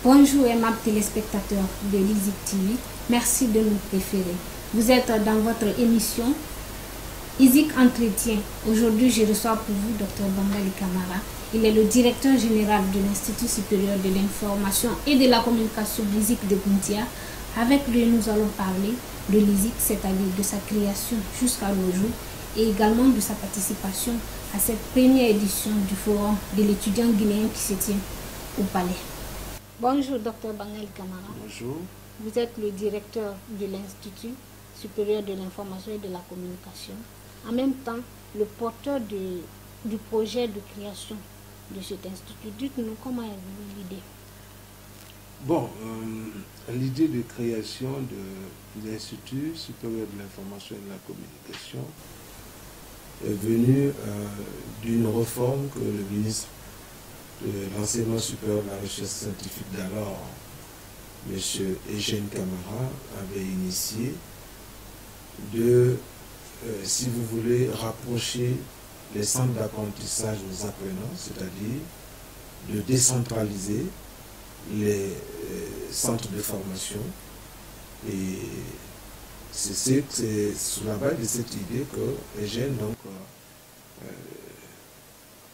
Bonjour aimables téléspectateurs de Lysic TV, merci de nous préférer. Vous êtes dans votre émission Lysic Entretien. Aujourd'hui, je reçois pour vous Dr Bangali Camara. Il est le directeur général de l'Institut supérieur de l'information et de la communication Lysic de Bountia. Avec lui, nous allons parler de Lysic, c'est-à-dire de sa création jusqu'à nos jours, et également de sa participation à cette première édition du forum de l'étudiant guinéen qui se tient au Palais. Bonjour Dr Bangali Camara. Bonjour. Vous êtes le directeur de l'Institut supérieur de l'information et de la communication. En même temps, le porteur du projet de création de cet institut. Dites-nous comment est venue l'idée. Bon, l'idée de création de l'Institut supérieur de l'information et de la communication est venue d'une réforme que le ministre de l'enseignement supérieur de la recherche scientifique d'alors, M. Eugène Camara, avait initié de, si vous voulez, rapprocher les centres d'apprentissage aux apprenants, c'est-à-dire de décentraliser les centres de formation. Et c'est sous la base de cette idée que Eugène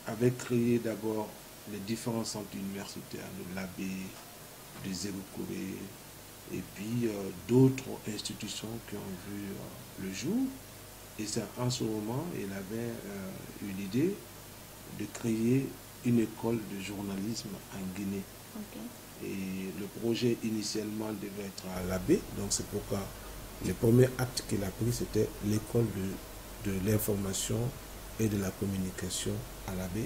avait créé d'abord les différents centres universitaires, de l'Abbé, de Zéro-Corée, et puis d'autres institutions qui ont vu le jour. Et c'est en ce moment il avait eu l'idée de créer une école de journalisme en Guinée. Okay. Et le projet initialement devait être à l'Abbé, donc c'est pourquoi le premier acte qu'il a pris, c'était l'école de l'information et de la communication à l'Abbé,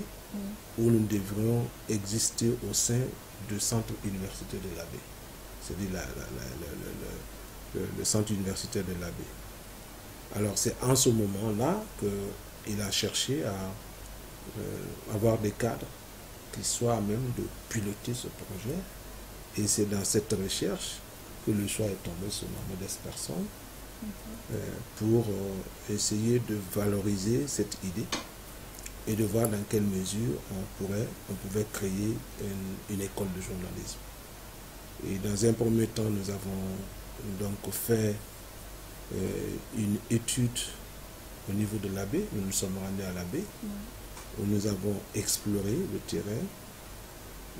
où nous devrions exister au sein du centre universitaire de l'Abbé, c'est-à-dire le centre universitaire de l'Abbé. Alors c'est en ce moment-là qu'il a cherché à avoir des cadres qui soient à même de piloter ce projet, et c'est dans cette recherche que le choix est tombé sur ma modeste personne pour essayer de valoriser cette idée et de voir dans quelle mesure on pouvait créer une école de journalisme. Et dans un premier temps, nous avons donc fait une étude au niveau de l'Abbé. Nous nous sommes rendus à l'Abbé, où nous avons exploré le terrain,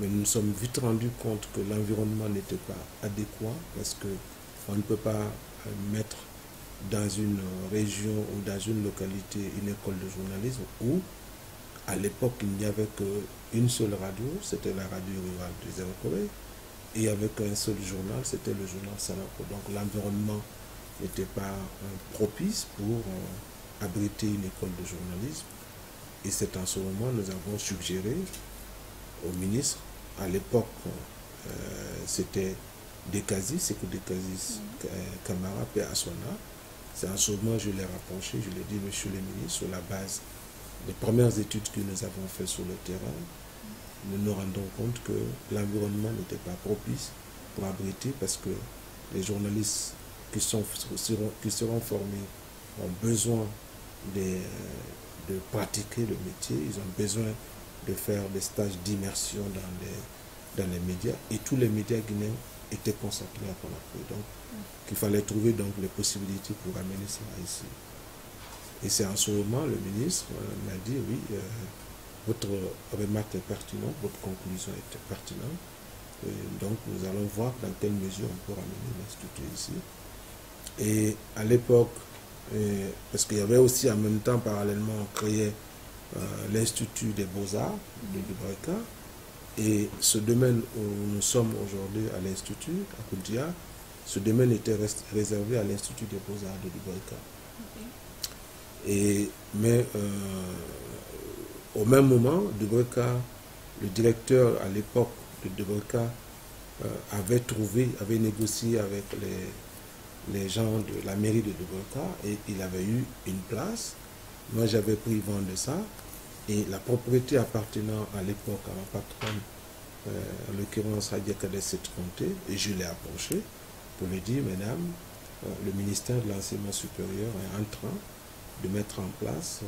mais nous nous sommes vite rendus compte que l'environnement n'était pas adéquat, parce qu'on ne peut pas mettre dans une région ou dans une localité une école de journalisme où à l'époque il n'y avait qu'une seule radio, c'était la radio rurale de Zéro-Corée, et il n'y avait qu'un seul journal, c'était le journal Sanako. Donc l'environnement n'était pas propice pour abriter une école de journalisme. Et c'est en ce moment que nous avons suggéré au ministre, à l'époque c'était Dekasi, c'est que Dekasi Camara P. Aswana. C'est en ce moment que je l'ai rapproché, je l'ai dit, monsieur le ministre, sur la base des premières études que nous avons faites sur le terrain, nous nous rendons compte que l'environnement n'était pas propice pour abriter, parce que les journalistes qui seront formés ont besoin de pratiquer le métier, ils ont besoin de faire des stages d'immersion dans les médias, et tous les médias guinéens étaient concentrés à Conakry. Donc, qu'il fallait trouver donc les possibilités pour amener cela ici. Et c'est en ce moment le ministre m'a dit, oui, votre remarque est pertinente, votre conclusion est pertinente, et donc nous allons voir dans quelle mesure on peut ramener l'institut ici. Et à l'époque, parce qu'il y avait aussi en même temps, parallèlement, on créait l'Institut des Beaux-Arts de Dubreka, et ce domaine où nous sommes aujourd'hui à l'Institut, à Koudia, ce domaine était réservé à l'Institut des Beaux-Arts de Dubreka. Okay. Mais au même moment, Dubreka, le directeur à l'époque de Dubreka, avait négocié avec les gens de la mairie de Dubreka, et il avait eu une place. Moi, j'avais pris vent de ça, et la propriété appartenant à l'époque à ma patronne, en l'occurrence Hadia Kadesset Conté, et je l'ai approché pour lui dire, mesdames, le ministère de l'enseignement supérieur est en train de mettre en place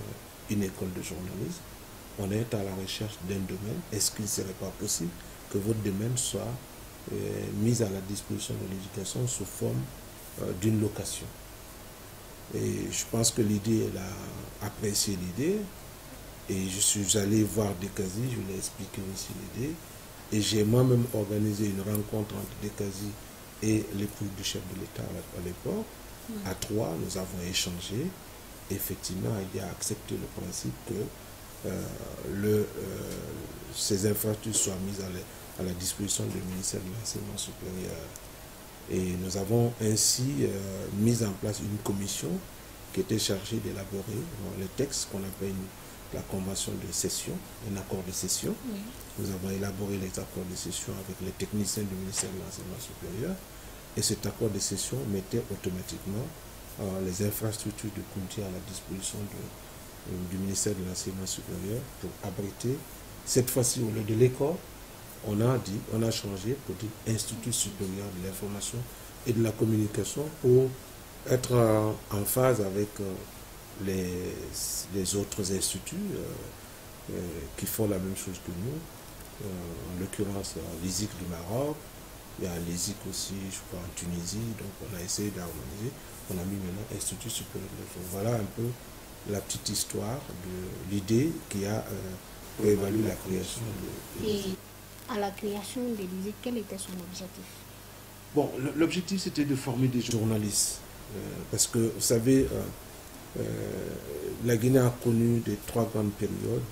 une école de journalisme. On est à la recherche d'un domaine. Est-ce qu'il ne serait pas possible que votre domaine soit mise à la disposition de l'éducation sous forme d'une location. Et je pense que l'idée, elle a apprécié l'idée. Et je suis allé voir Dekazi, je lui ai expliqué aussi l'idée. Et j'ai moi-même organisé une rencontre entre Dekazi et l'époux du chef de l'État à l'époque. À trois, nous avons échangé. Effectivement, il a accepté le principe que ces infrastructures soient mises à la disposition du ministère de l'Enseignement supérieur. Et nous avons ainsi mis en place une commission qui était chargée d'élaborer les textes qu'on appelle la convention de cession, un accord de cession. Oui. Nous avons élaboré les accords de cession avec les techniciens du ministère de l'Enseignement supérieur. Et cet accord de cession mettait automatiquement les infrastructures de Kounti à la disposition du ministère de l'Enseignement supérieur pour abriter. Cette fois-ci, au lieu de l'école, on a changé pour dire Institut supérieur de l'information et de la communication pour être en phase avec les autres instituts qui font la même chose que nous. En l'occurrence, l'ISIC du Maroc, il y a l'ISIC aussi, je crois, en Tunisie. Donc on a essayé d'harmoniser. On a mis maintenant Institut supérieur de l'information. Voilà un peu la petite histoire de l'idée qui a prévalu la création de l'ISIC. Et à la création de l'ISIC, quel était son objectif? Bon, l'objectif c'était de former des journalistes. Parce que, vous savez, la Guinée a connu des trois grandes périodes.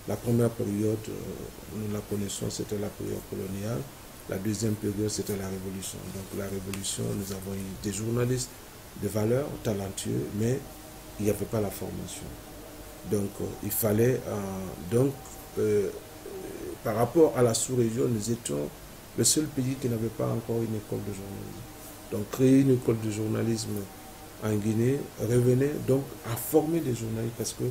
La première période, nous la connaissons, c'était la période coloniale. La deuxième période, c'était la Révolution. Donc la Révolution, nous avons eu des journalistes de valeur, talentueux, mais il n'y avait pas la formation. Donc il fallait... par rapport à la sous-région, nous étions le seul pays qui n'avait pas encore une école de journalisme. Donc créer une école de journalisme en Guinée revenait donc à former des journalistes parce que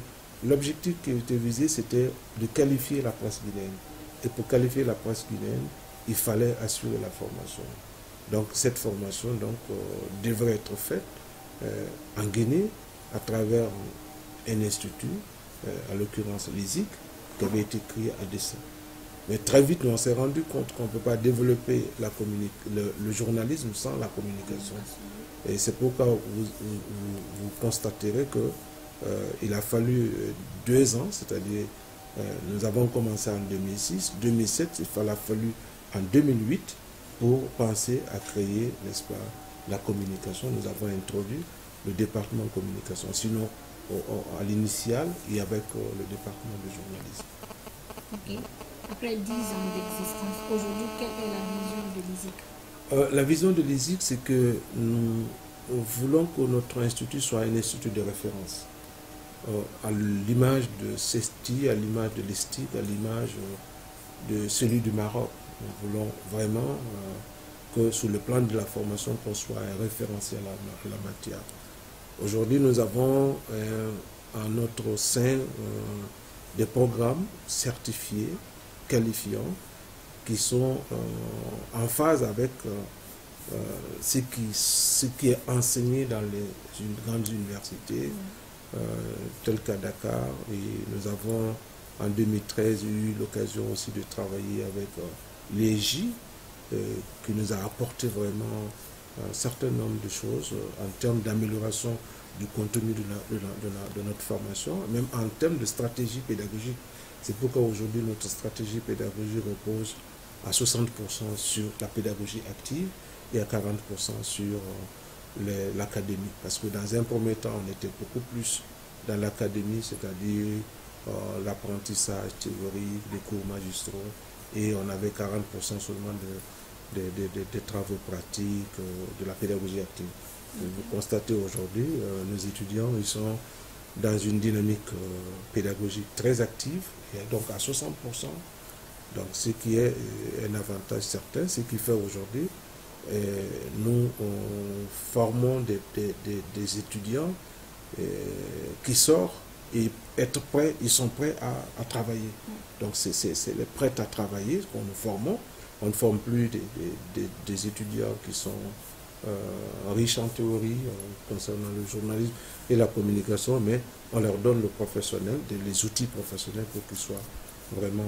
l'objectif qui était visé, c'était de qualifier la presse guinéenne. Et pour qualifier la presse guinéenne, il fallait assurer la formation. Donc cette formation devrait être faite en Guinée à travers un institut, en l'occurrence l'ISIC, qui avait été créé à dessein. Mais très vite, on s'est rendu compte qu'on ne peut pas développer le journalisme sans la communication. Et c'est pourquoi vous constaterez qu'il a fallu 2 ans, c'est-à-dire nous avons commencé en 2006, 2007, il a fallu en 2008 pour penser à créer, n'est-ce pas, la communication. Nous avons introduit le département de communication. Sinon, à l'initial, il y avait le département de journalisme. Ok. Après 10 ans d'existence, aujourd'hui, quelle est la vision de l'ISIC? La vision de l'ISIC, c'est que nous voulons que notre institut soit un institut de référence. À l'image de CESTI, à l'image de l'ESTIC, à l'image de celui du Maroc. Nous voulons vraiment que sur le plan de la formation, qu'on soit un référentiel à la matière. Aujourd'hui, nous avons en notre sein des programmes certifiés, qualifiants, qui sont en phase avec ce qui est enseigné dans les grandes universités, telles qu'à Dakar. Et nous avons en 2013 eu l'occasion aussi de travailler avec l'EJ, qui nous a apporté vraiment un certain nombre de choses en termes d'amélioration du contenu de notre formation, même en termes de stratégie pédagogique. C'est pourquoi aujourd'hui notre stratégie pédagogique repose à 60% sur la pédagogie active et à 40% sur l'académie. Parce que dans un premier temps, on était beaucoup plus dans l'académie, c'est-à-dire l'apprentissage théorique, les cours magistraux, et on avait 40% seulement des travaux pratiques, de la pédagogie active. Vous constatez aujourd'hui, nos étudiants, ils sont dans une dynamique pédagogique très active, et donc à 60%. Donc ce qui est un avantage certain, ce qui fait aujourd'hui, nous formons des étudiants qui sortent et ils sont prêts à travailler. Donc c'est les prêts à travailler qu'on nous formons. On ne forme plus des étudiants qui sont riches en théorie concernant le journalisme et la communication, mais on leur donne le professionnel, les outils professionnels pour qu'ils soient vraiment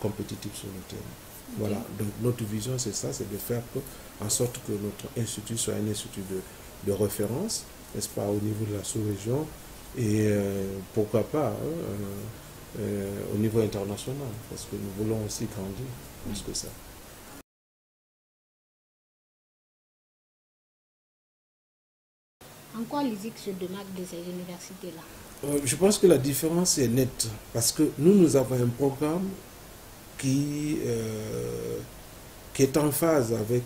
compétitifs sur le terrain. Voilà, donc notre vision c'est ça, c'est de faire en sorte que notre institut soit un institut de référence, n'est-ce pas, au niveau de la sous-région et pourquoi pas au niveau international, parce que nous voulons aussi grandir plus que ça. En quoi l'ISIC se démarque de ces universités-là? Je pense que la différence est nette, parce que nous avons un programme qui est en phase avec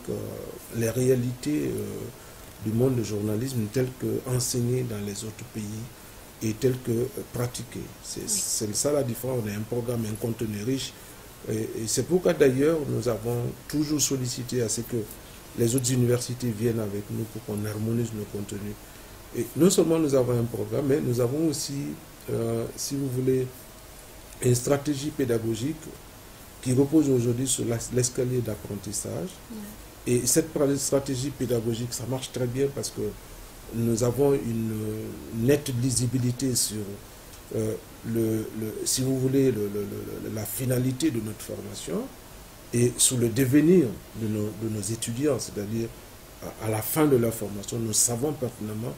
les réalités du monde du journalisme tel que enseigné dans les autres pays et tel que pratiqué. C'est ça la différence. On a un programme, un contenu riche. Et c'est pourquoi d'ailleurs nous avons toujours sollicité à ce que les autres universités viennent avec nous pour qu'on harmonise nos contenus. Et non seulement nous avons un programme, mais nous avons aussi, si vous voulez, une stratégie pédagogique qui repose aujourd'hui sur l'escalier d'apprentissage. Et cette stratégie pédagogique, ça marche très bien parce que nous avons une nette lisibilité sur, si vous voulez, la finalité de notre formation et sur le devenir de nos étudiants. C'est-à-dire, à la fin de la formation, nous savons pertinemment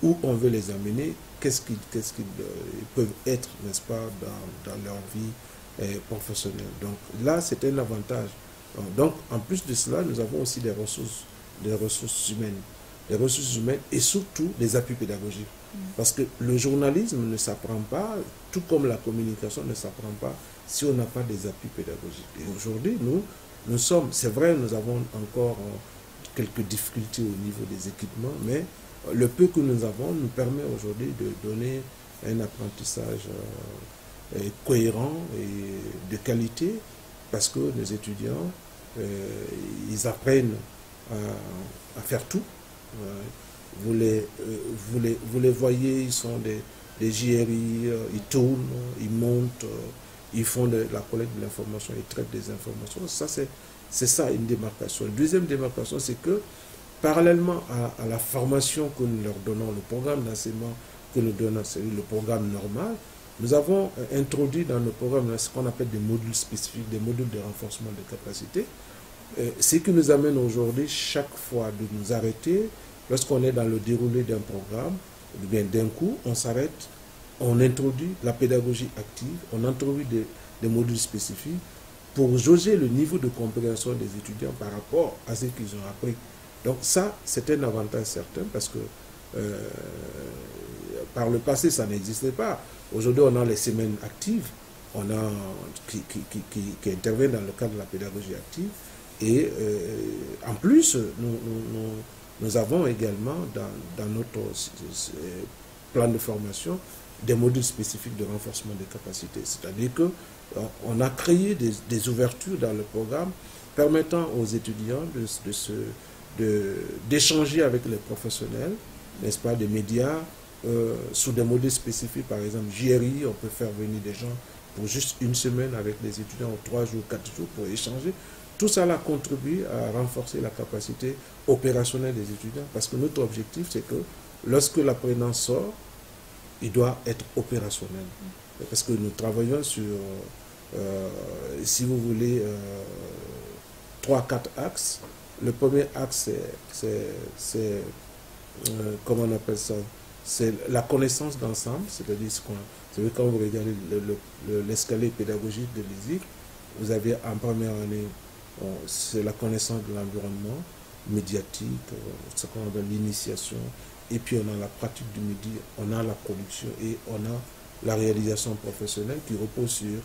où on veut les amener, qu'est-ce qu'ils peuvent être, n'est-ce pas, dans leur vie professionnelle. Donc là, c'est un avantage. Donc, en plus de cela, nous avons aussi des ressources humaines et surtout des appuis pédagogiques. Parce que le journalisme ne s'apprend pas, tout comme la communication ne s'apprend pas, si on n'a pas des appuis pédagogiques. Et aujourd'hui, nous sommes, c'est vrai, nous avons encore quelques difficultés au niveau des équipements, mais le peu que nous avons nous permet aujourd'hui de donner un apprentissage cohérent et de qualité, parce que nos étudiants, ils apprennent à faire tout. Vous les voyez, ils sont des JRI, ils tournent, ils montent, ils font de la collecte de l'information, ils traitent des informations. Ça, c'est ça une démarcation. La deuxième démarcation, c'est que parallèlement à la formation que nous leur donnons, le programme d'enseignement que nous donnons, c'est le programme normal, nous avons introduit dans nos programmes ce qu'on appelle des modules spécifiques, des modules de renforcement de capacité, ce qui nous amène aujourd'hui chaque fois de nous arrêter lorsqu'on est dans le déroulé d'un programme, ou bien d'un cours, on s'arrête, on introduit la pédagogie active, on introduit des modules spécifiques pour jauger le niveau de compréhension des étudiants par rapport à ce qu'ils ont appris. Donc ça, c'est un avantage certain parce que par le passé, ça n'existait pas. Aujourd'hui, on a les semaines actives, qui interviennent dans le cadre de la pédagogie active. Et en plus, nous avons également dans notre plan de formation des modules spécifiques de renforcement des capacités. C'est-à-dire qu'on a créé des ouvertures dans le programme permettant aux étudiants d'échanger avec les professionnels, n'est-ce pas, des médias, sous des modules spécifiques, par exemple JRI, on peut faire venir des gens pour juste une semaine avec les étudiants, ou 3 jours, 4 jours pour échanger. Tout cela contribue à renforcer la capacité opérationnelle des étudiants, parce que notre objectif, c'est que lorsque l'apprenant sort, il doit être opérationnel. Parce que nous travaillons sur, si vous voulez, 3-4 axes. Le premier axe, c'est comment on appelle ça? C'est la connaissance d'ensemble, c'est-à-dire quand vous regardez l'escalier pédagogique de l'ISIC, vous avez en première année, c'est la connaissance de l'environnement médiatique, ce qu'on appelle l'initiation, et puis on a la pratique du midi, on a la production et on a la réalisation professionnelle qui repose sur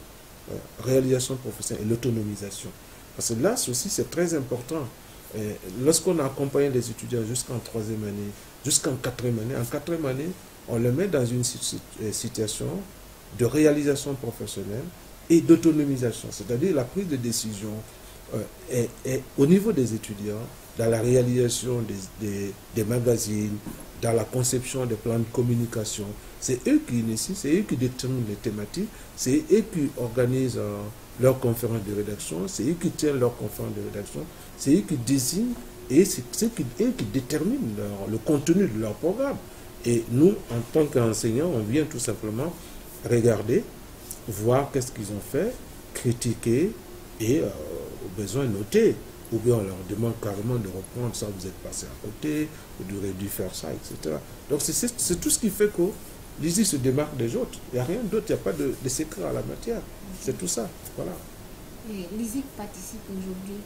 réalisation professionnelle et l'autonomisation. Parce que là, ceci, c'est très important. Lorsqu'on accompagne les étudiants jusqu'en 3e année, jusqu'en 4e année, en 4e année, on les met dans une situation de réalisation professionnelle et d'autonomisation. C'est-à-dire la prise de décision est au niveau des étudiants, dans la réalisation des magazines, dans la conception des plans de communication. C'est eux qui initient, c'est eux qui déterminent les thématiques, c'est eux qui organisent leurs conférences de rédaction, c'est eux qui tiennent leurs conférences de rédaction, c'est eux qui désignent et c'est eux qui déterminent le contenu de leur programme. Et nous, en tant qu'enseignants, on vient tout simplement regarder, voir qu'est-ce qu'ils ont fait, critiquer et au besoin noter, ou bien on leur demande carrément de reprendre ça, vous êtes passé à côté, vous auriez dû faire ça, etc. Donc c'est tout ce qui fait que l'ISIC se démarque des autres. Il n'y a rien d'autre, il n'y a pas de secret à la matière. C'est tout ça, voilà. L'ISIC participe aujourd'hui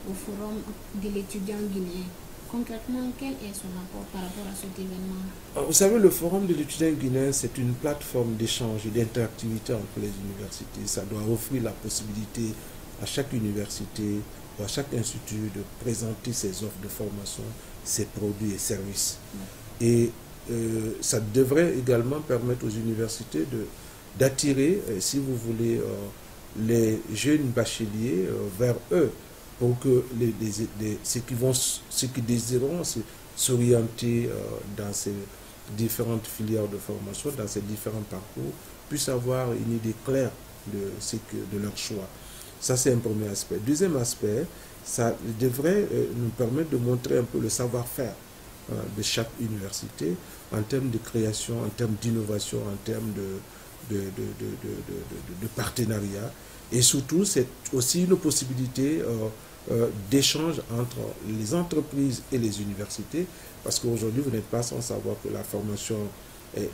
au forum de l'étudiant guinéen. Concrètement, quel est son apport par rapport à cet événement? Vous savez, le forum de l'étudiant guinéen, c'est une plateforme d'échange et d'interactivité entre les universités. Ça doit offrir la possibilité à chaque université ou à chaque institut de présenter ses offres de formation, ses produits et services. Et ça devrait également permettre aux universités d'attirer, si vous voulez, les jeunes bacheliers vers eux, pour que ceux qui désireront s'orienter dans ces différentes filières de formation, dans ces différents parcours, puissent avoir une idée claire de leur choix. Ça, c'est un premier aspect. Deuxième aspect, ça devrait nous permettre de montrer un peu le savoir-faire de chaque université en termes de création, en termes d'innovation, en termes de partenariat. Et surtout, c'est aussi une possibilité d'échange entre les entreprises et les universités, parce qu'aujourd'hui, vous n'êtes pas sans savoir que la formation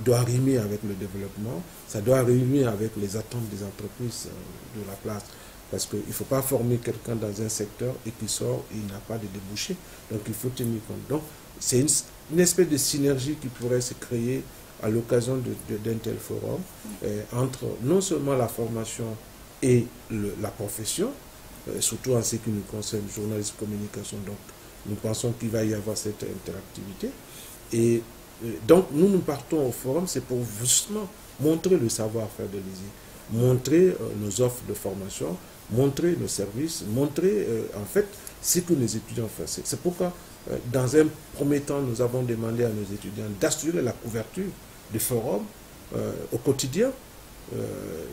doit rimer avec le développement, ça doit rimer avec les attentes des entreprises de la place. Parce qu'il ne faut pas former quelqu'un dans un secteur et qui sort et il n'a pas de débouché. Donc, il faut tenir compte. Donc, c'est une espèce de synergie qui pourrait se créer à l'occasion d'un tel forum entre non seulement la formation et la profession, surtout en ce qui nous concerne, journalisme, communication. Donc, nous pensons qu'il va y avoir cette interactivité. Et donc, nous partons au forum, c'est pour justement montrer le savoir-faire de l'ISIC, montrer nos offres de formation, montrer nos services, montrer en fait ce que les étudiants font. C'est pourquoi, dans un premier temps, nous avons demandé à nos étudiants d'assurer la couverture du forum au quotidien.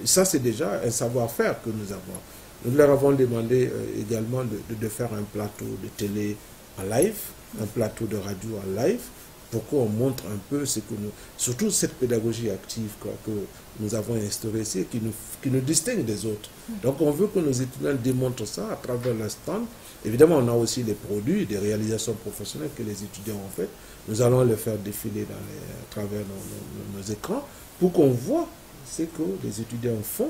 Ça, c'est déjà un savoir-faire que nous avons. Nous leur avons demandé également de faire un plateau de télé en live, un plateau de radio en live, pour qu'on montre un peu ce que nous... Surtout cette pédagogie active que nous avons instaurée ici, qui nous distingue des autres. Donc on veut que nos étudiants démontrent ça à travers leur stand. Évidemment, on a aussi des produits, des réalisations professionnelles que les étudiants ont faites. Nous allons les faire défiler à travers nos écrans pour qu'on voit ce que les étudiants font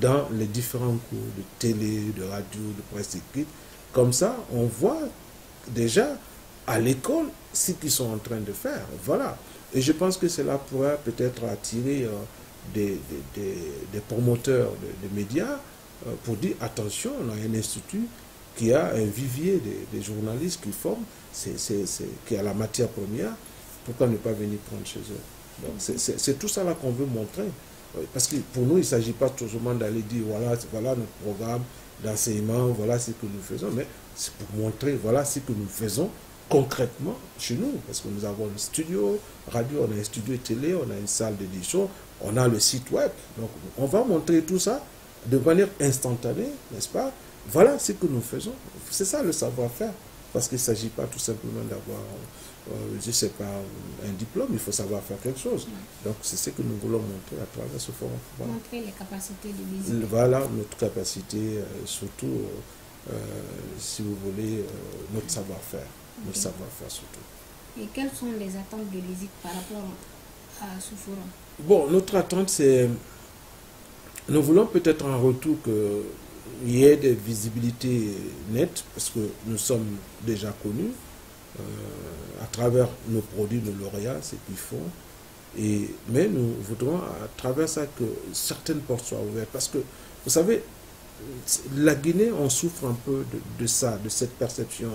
dans les différents cours de télé, de radio, de presse écrite. Comme ça, on voit déjà à l'école ce qu'ils sont en train de faire. Voilà. Et je pense que cela pourrait peut-être attirer des promoteurs de médias pour dire attention, on a un institut qui a un vivier des journalistes qui forment, qui a la matière première, pourquoi ne pas venir prendre chez eux? Donc c'est tout ça là qu'on veut montrer. Parce que pour nous, il ne s'agit pas tout simplement d'aller dire voilà notre programme d'enseignement, voilà ce que nous faisons, mais c'est pour montrer voilà ce que nous faisons concrètement chez nous. Parce que nous avons un studio radio, on a un studio télé, on a une salle d'édition, on a le site web. Donc on va montrer tout ça de manière instantanée, n'est-ce pas? Voilà ce que nous faisons. C'est ça le savoir-faire. Parce qu'il ne s'agit pas tout simplement d'avoir, je ne sais pas, un diplôme, il faut savoir faire quelque chose. Donc c'est ce que nous voulons montrer à travers ce forum. Voilà. Montrer les capacités de l'ISIC. Voilà notre capacité, surtout, si vous voulez, notre savoir-faire. Notre savoir-faire surtout. Et quelles sont les attentes de l'ISIC par rapport à ce forum? Bon, notre attente, c'est... Nous voulons peut-être en retour qu'il y ait des visibilités nettes, parce que nous sommes déjà connus à travers nos produits, nos lauréats, ce qu'ils font. Mais nous voudrons à travers ça que certaines portes soient ouvertes. Parce que, vous savez, la Guinée, on souffre un peu de ça, de cette perception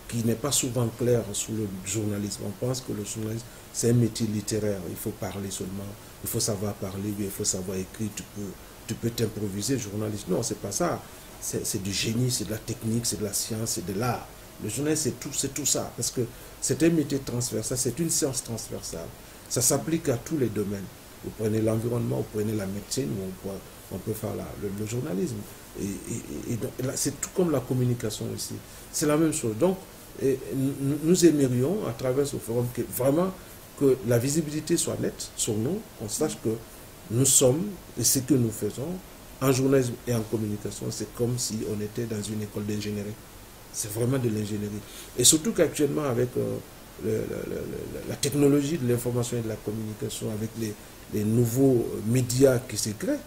qui n'est pas souvent claire sous le journalisme. On pense que le journalisme, c'est un métier littéraire. Il faut parler seulement, il faut savoir parler, il faut savoir écrire, tu peux t'improviser journaliste. Non, c'est pas ça. C'est du génie, c'est de la technique, c'est de la science, c'est de l'art. Le journalisme, c'est tout ça. Parce que c'est un métier transversal, c'est une science transversale. Ça s'applique à tous les domaines. Vous prenez l'environnement, vous prenez la médecine, on peut faire le journalisme. Et donc, c'est tout comme la communication aussi. C'est la même chose. Donc, nous aimerions, à travers ce forum, que la visibilité soit nette sur nous, qu'on sache que nous sommes et ce que nous faisons en journalisme et en communication, c'est comme si on était dans une école d'ingénierie. C'est vraiment de l'ingénierie. Et surtout qu'actuellement, avec la technologie de l'information et de la communication, avec les nouveaux médias qui se créent,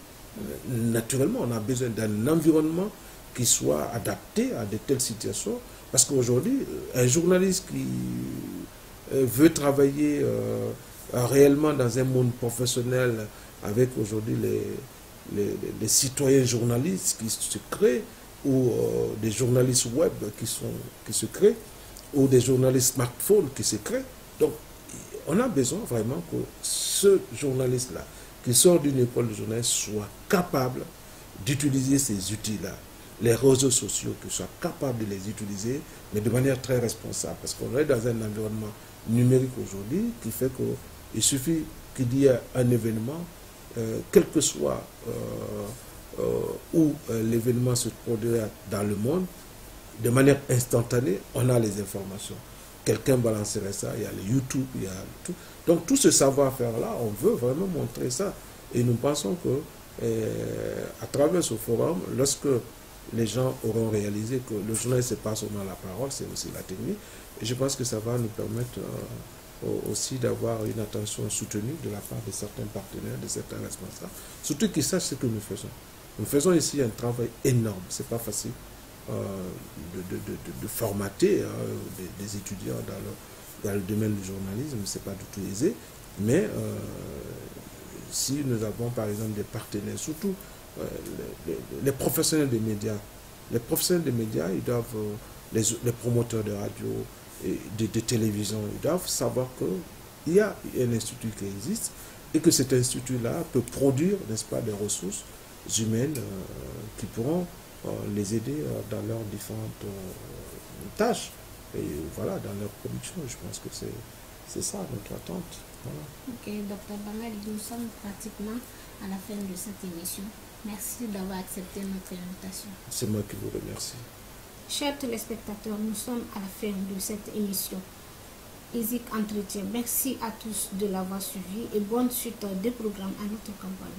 naturellement, on a besoin d'un environnement qui soit adapté à de telles situations. Parce qu'aujourd'hui, un journaliste qui veut travailler réellement dans un monde professionnel avec aujourd'hui les citoyens journalistes qui se créent, ou des journalistes web qui se créent, ou des journalistes smartphones qui se créent. Donc, on a besoin vraiment que ce journaliste-là, qui sort d'une école de journalisme, soit capable d'utiliser ces outils-là, les réseaux sociaux, qu'il soit capable de les utiliser, mais de manière très responsable. Parce qu'on est dans un environnement numérique aujourd'hui qui fait qu'il suffit qu'il y ait un événement, quel que soit où l'événement se produira dans le monde, de manière instantanée, on a les informations. Quelqu'un balancerait ça, il y a le YouTube, il y a tout. Donc tout ce savoir-faire-là, on veut vraiment montrer ça. Et nous pensons que à travers ce forum, lorsque les gens auront réalisé que le journal, ce n'est pas seulement la parole, c'est aussi la technique, et je pense que ça va nous permettre aussi d'avoir une attention soutenue de la part de certains partenaires, de certains responsables, surtout qu'ils sachent ce que nous faisons. Nous faisons ici un travail énorme, ce n'est pas facile de formater des étudiants dans le domaine du journalisme, ce n'est pas du tout aisé, mais si nous avons par exemple des partenaires, surtout les professionnels des médias, ils doivent, les promoteurs de radio et de télévision, ils doivent savoir qu'il y a un institut qui existe et que cet institut-là peut produire, n'est-ce pas, des ressources humaines qui pourront les aider dans leurs différentes tâches et voilà, dans leur production. Je pense que c'est ça notre attente. Voilà. Ok, Dr Bangali, nous sommes pratiquement à la fin de cette émission. Merci d'avoir accepté notre invitation. C'est moi qui vous remercie. Chers téléspectateurs, nous sommes à la fin de cette émission. ISIC Entretien. Merci à tous de l'avoir suivi et bonne suite des programmes à notre campagne.